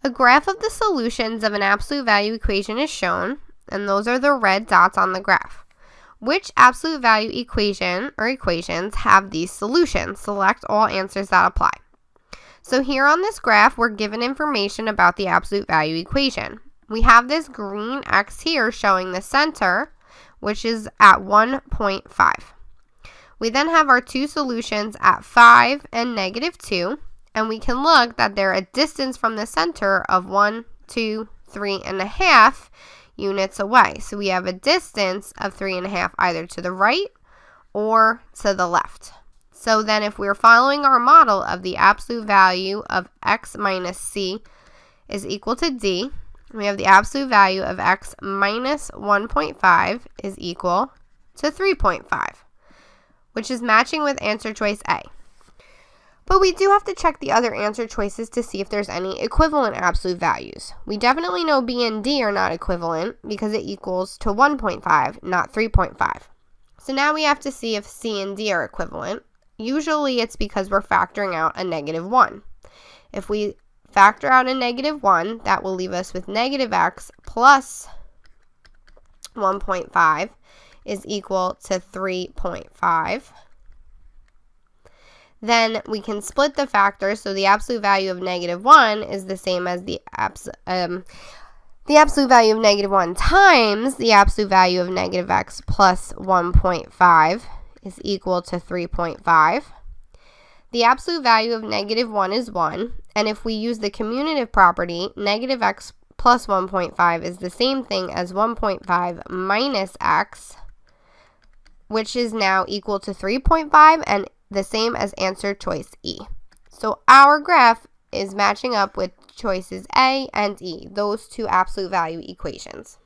A graph of the solutions of an absolute value equation is shown, and those are the red dots on the graph. Which absolute value equation or equations have these solutions? Select all answers that apply. So here on this graph, we're given information about the absolute value equation. We have this green X here showing the center, which is at 1.5. We then have our two solutions at 5 and -2, and we can look that they're a distance from the center of 1, 2, 3.5 units away. So we have a distance of 3.5 either to the right or to the left. So then if we're following our model of the absolute value of x minus c is equal to d, we have the absolute value of x minus 1.5 is equal to 3.5, which is matching with answer choice A. But we do have to check the other answer choices to see if there's any equivalent absolute values. We definitely know B and D are not equivalent because it equals to 1.5, not 3.5. So now we have to see if C and D are equivalent. Usually it's because we're factoring out a -1. If we factor out a -1, that will leave us with -x plus 1.5 is equal to 3.5. Then we can split the factors, so the absolute value of -1 is the same as the absolute value of -1 times the absolute value of -x plus 1.5 is equal to 3.5. The absolute value of -1 is 1, and if we use the commutative property, -x plus 1.5 is the same thing as 1.5 minus x, which is now equal to 3.5 and the same as answer choice E. So our graph is matching up with choices A and E, those two absolute value equations.